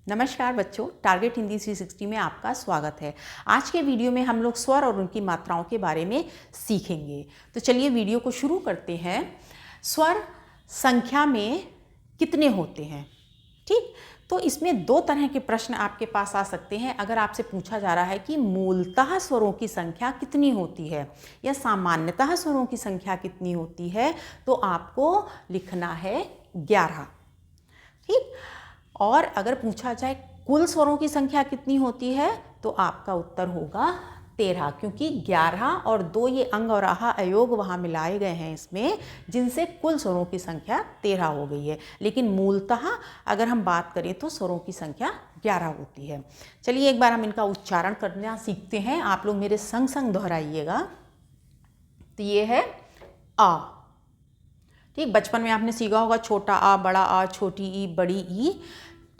नमस्कार बच्चों, टारगेट हिंदी 360 में आपका स्वागत है। आज के वीडियो में हम लोग स्वर और उनकी मात्राओं के बारे में सीखेंगे। तो चलिए वीडियो को शुरू करते हैं। स्वर संख्या में कितने होते हैं? ठीक, तो इसमें दो तरह के प्रश्न आपके पास आ सकते हैं। अगर आपसे पूछा जा रहा है कि मूलतः स्वरों की संख्या कितनी होती है या सामान्यतः स्वरों की संख्या कितनी होती है, तो आपको लिखना है 11। ठीक, और अगर पूछा जाए कुल स्वरों की संख्या कितनी होती है, तो आपका उत्तर होगा 13, क्योंकि 11 और 2 ये अंग और आहा अयोग वहाँ मिलाए गए हैं इसमें, जिनसे कुल स्वरों की संख्या 13 हो गई है। लेकिन मूलतः अगर हम बात करें तो स्वरों की संख्या 11 होती है। चलिए एक बार हम इनका उच्चारण करना सीखते हैं। आप लोग मेरे संग संग दोहराइएगा। तो ये है आ। ठीक, बचपन में आपने सीखा होगा छोटा आ, बड़ा आ, छोटी ई, बड़ी ई।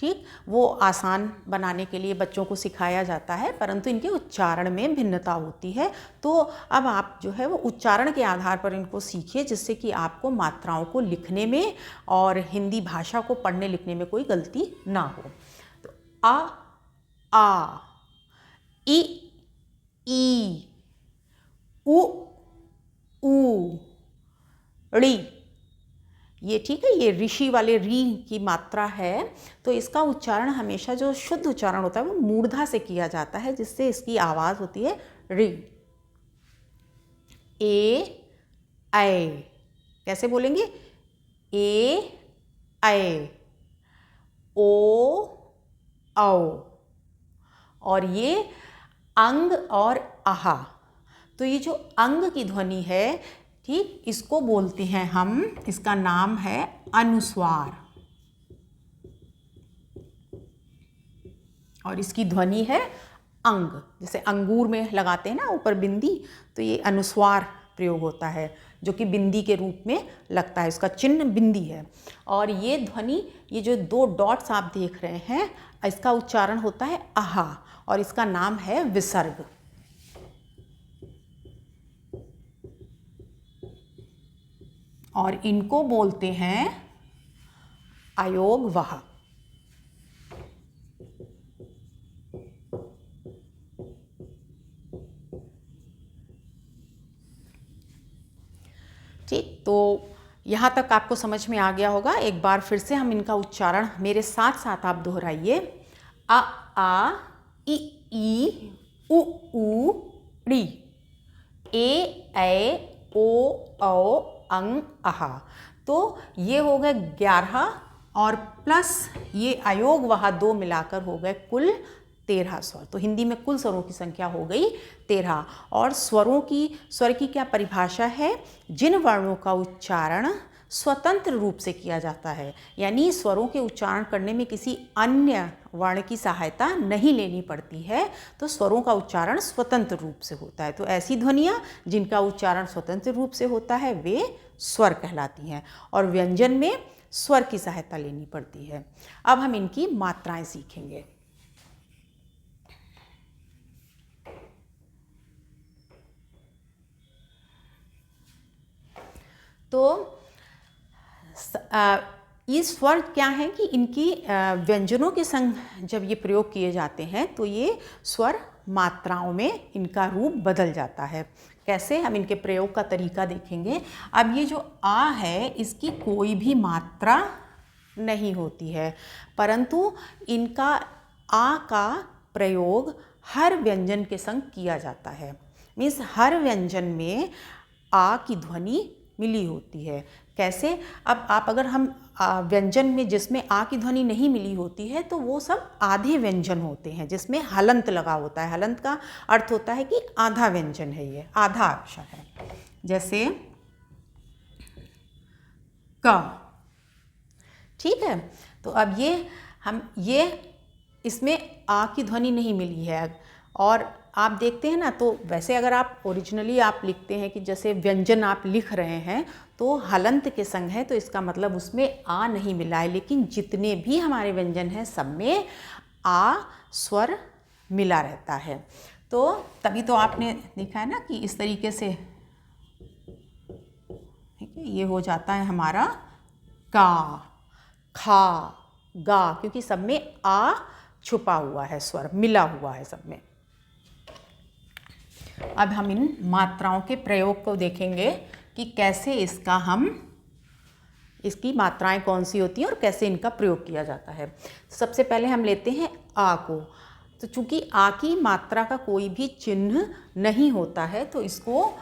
ठीक, वो आसान बनाने के लिए बच्चों को सिखाया जाता है, परंतु इनके उच्चारण में भिन्नता होती है। तो अब आप जो है वो उच्चारण के आधार पर इनको सीखिए, जिससे कि आपको मात्राओं को लिखने में और हिंदी भाषा को पढ़ने लिखने में कोई गलती ना हो। तो आ, ई, उ, ऊ, ड़ी। ये ठीक है, ये ऋषि वाले री की मात्रा है। तो इसका उच्चारण हमेशा जो शुद्ध उच्चारण होता है वो मूर्धा से किया जाता है, जिससे इसकी आवाज़ होती है री। ए ऐ, कैसे बोलेंगे? ए ऐ, ओ औ। और ये अंग और आहा। तो ये जो अंग की ध्वनि है, ठीक, इसको बोलते हैं हम, इसका नाम है अनुस्वार। और इसकी ध्वनि है अंग। जैसे अंगूर में लगाते हैं ना ऊपर बिंदी, तो ये अनुस्वार प्रयोग होता है, जो कि बिंदी के रूप में लगता है। इसका चिन्ह बिंदी है। और ये ध्वनि, ये जो 2 डॉट्स आप देख रहे हैं, इसका उच्चारण होता है आहा, और इसका नाम है विसर्ग। और इनको बोलते हैं अयोग वह। ठीक, तो यहाँ तक आपको समझ में आ गया होगा। एक बार फिर से हम इनका उच्चारण मेरे साथ साथ आप दोहराइए। आ, ई, उ, ड़ी, ए ऐ, ओ औ, अंग, आहा। तो ये हो गए 11 और प्लस ये अयोग वहा 2 मिलाकर हो गए कुल 13 स्वर। तो हिंदी में कुल स्वरों की संख्या हो गई 13। और स्वर की क्या परिभाषा है? जिन वर्णों का उच्चारण स्वतंत्र रूप से किया जाता है, यानी स्वरों के उच्चारण करने में किसी अन्य वर्ण की सहायता नहीं लेनी पड़ती है, तो स्वरों का उच्चारण स्वतंत्र रूप से होता है। तो ऐसी ध्वनियाँ जिनका उच्चारण स्वतंत्र रूप से होता है वे स्वर कहलाती हैं, और व्यंजन में स्वर की सहायता लेनी पड़ती है। अब हम इनकी मात्राएं सीखेंगे। तो ये स्वर क्या है कि इनकी व्यंजनों के संग जब ये प्रयोग किए जाते हैं, तो ये स्वर मात्राओं में इनका रूप बदल जाता है। कैसे? हम इनके प्रयोग का तरीका देखेंगे। अब ये जो आ है, इसकी कोई भी मात्रा नहीं होती है, परंतु इनका आ का प्रयोग हर व्यंजन के संग किया जाता है। मीन्स हर व्यंजन में आ की ध्वनि मिली होती है। कैसे? अब आप अगर हम व्यंजन में जिसमें आ की ध्वनि नहीं मिली होती है, तो वो सब आधे व्यंजन होते हैं जिसमें हलंत लगा होता है। हलंत का अर्थ होता है कि आधा व्यंजन है, ये आधा अक्षर है। जैसे क। ठीक है, तो अब ये इसमें आ की ध्वनि नहीं मिली है। और आप देखते हैं ना, तो वैसे अगर आप ओरिजिनली आप लिखते हैं कि जैसे व्यंजन आप लिख रहे हैं तो हलंत के संग है, तो इसका मतलब उसमें आ नहीं मिला है। लेकिन जितने भी हमारे व्यंजन हैं सब में आ स्वर मिला रहता है। तो तभी तो आपने देखा है ना कि इस तरीके से, ठीक है, ये हो जाता है हमारा का, खा, गा, क्योंकि सब में आ छुपा हुआ है, स्वर मिला हुआ है सब में। अब हम इन मात्राओं के प्रयोग को देखेंगे कि कैसे इसकी मात्राएं कौन सी होती हैं और कैसे इनका प्रयोग किया जाता है। सबसे पहले हम लेते हैं आ को। तो चूंकि आ की मात्रा का कोई भी चिन्ह नहीं होता है तो इसको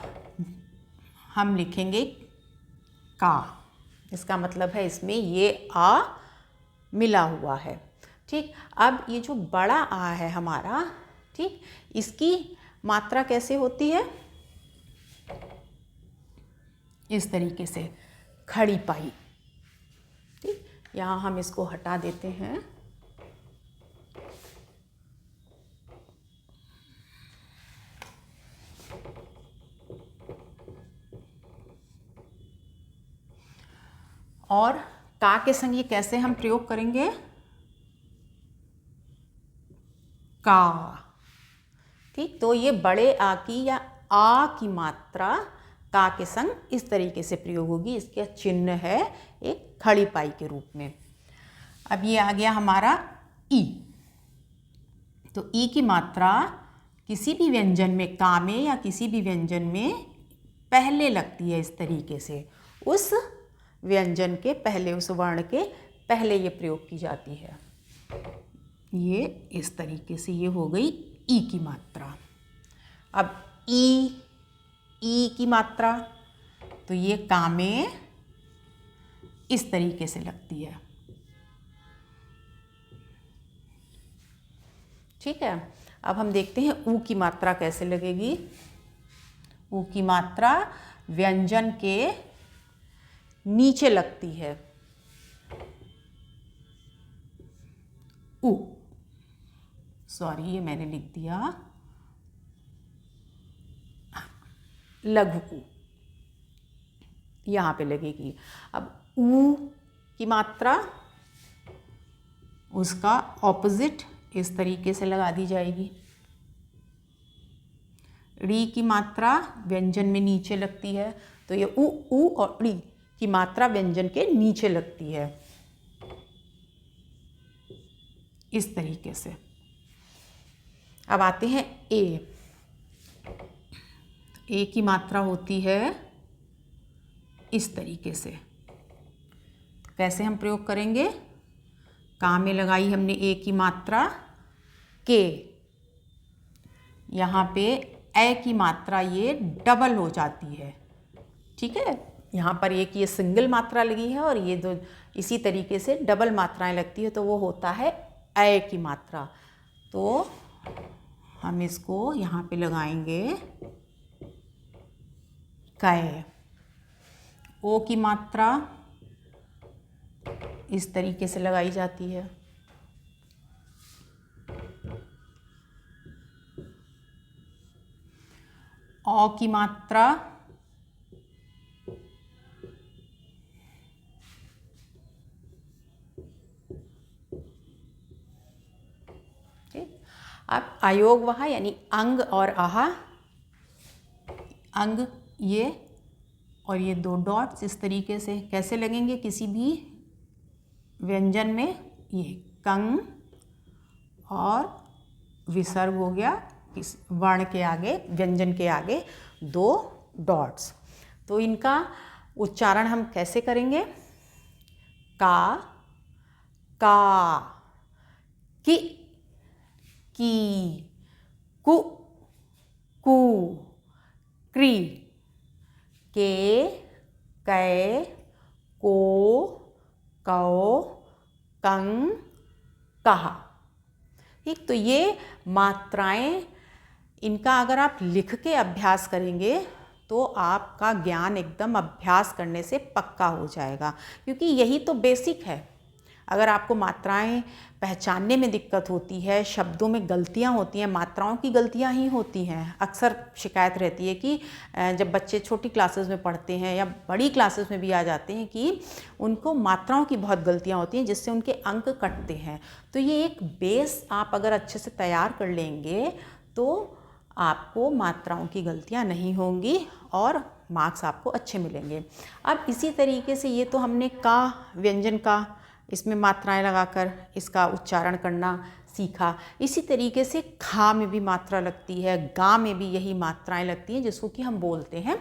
हम लिखेंगे का। इसका मतलब है इसमें ये आ मिला हुआ है। ठीक, अब ये जो बड़ा आ है हमारा, ठीक, इसकी मात्रा कैसे होती है? इस तरीके से, खड़ी पाई। ठीक, यहाँ हम इसको हटा देते हैं। और का के संग ये कैसे हम प्रयोग करेंगे? का। ठीक, तो ये बड़े आ की या आ की मात्रा का के संग इस तरीके से प्रयोग होगी। इसका चिन्ह है एक खड़ी पाई के रूप में। अब ये आ गया हमारा ई। तो ई की मात्रा किसी भी व्यंजन में, का में या किसी भी व्यंजन में पहले लगती है इस तरीके से। उस व्यंजन के पहले, उस वर्ण के पहले ये प्रयोग की जाती है। ये इस तरीके से ये हो गई ई की मात्रा। अब ई की मात्रा, तो ये का में इस तरीके से लगती है। ठीक है, अब हम देखते हैं ऊ की मात्रा कैसे लगेगी। ऊ की मात्रा व्यंजन के नीचे लगती है। ऊ, सॉरी ये मैंने लिख दिया लघु ऊ, यहाँ पे लगेगी। अब ऊ की मात्रा उसका ऑपोजिट इस तरीके से लगा दी जाएगी। री की मात्रा व्यंजन में नीचे लगती है, तो ये ऊ और री की मात्रा व्यंजन के नीचे लगती है इस तरीके से। अब आते हैं ए की मात्रा होती है इस तरीके से। कैसे हम प्रयोग करेंगे? का में लगाई हमने ए की मात्रा के, यहाँ पे ए की मात्रा ये डबल हो जाती है। ठीक है, यहाँ पर एक ये सिंगल मात्रा लगी है और ये दो इसी तरीके से डबल मात्राएं लगती है, तो वो होता है ए की मात्रा। तो हम इसको यहाँ पे लगाएंगे कै। ओ की मात्रा इस तरीके से लगाई जाती है। औ की मात्रा ठीक। अब अयोग वहा यानी अंग और आहा, अंग ये और ये दो डॉट्स इस तरीके से कैसे लगेंगे किसी भी व्यंजन में? ये कंग और विसर्ग हो गया इस वर्ण के आगे, व्यंजन के आगे दो डॉट्स। तो इनका उच्चारण हम कैसे करेंगे? का, कि, कु, क्री, के, कै, को, कौ, कंग, कहा। ठीक, तो ये मात्राएं, इनका अगर आप लिख के अभ्यास करेंगे तो आपका ज्ञान एकदम अभ्यास करने से पक्का हो जाएगा, क्योंकि यही तो बेसिक है। अगर आपको मात्राएं पहचानने में दिक्कत होती है, शब्दों में गलतियां होती हैं, मात्राओं की गलतियां ही होती हैं। अक्सर शिकायत रहती है कि जब बच्चे छोटी क्लासेस में पढ़ते हैं या बड़ी क्लासेस में भी आ जाते हैं कि उनको मात्राओं की बहुत गलतियां होती हैं, जिससे उनके अंक कटते हैं। तो ये एक बेस आप अगर अच्छे से तैयार कर लेंगे तो आपको मात्राओं की गलतियां नहीं होंगी और मार्क्स आपको अच्छे मिलेंगे। अब इसी तरीके से ये तो हमने का, व्यंजन का इसमें मात्राएं लगाकर इसका उच्चारण करना सीखा। इसी तरीके से खा में भी मात्रा लगती है, गा में भी यही मात्राएं लगती हैं, जिसको कि हम बोलते हैं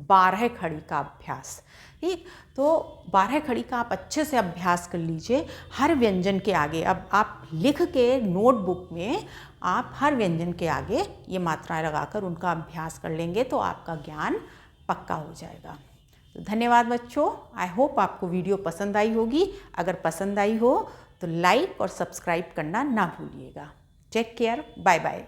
12 खड़ी का अभ्यास। ठीक, तो 12 खड़ी का आप अच्छे से अभ्यास कर लीजिए हर व्यंजन के आगे। अब आप लिख के नोटबुक में आप हर व्यंजन के आगे ये मात्राएं लगाकर उनका अभ्यास कर लेंगे तो आपका ज्ञान पक्का हो जाएगा। तो धन्यवाद बच्चों। आई होप आपको वीडियो पसंद आई होगी। अगर पसंद आई हो तो लाइक और सब्सक्राइब करना ना भूलिएगा। Take care, bye bye.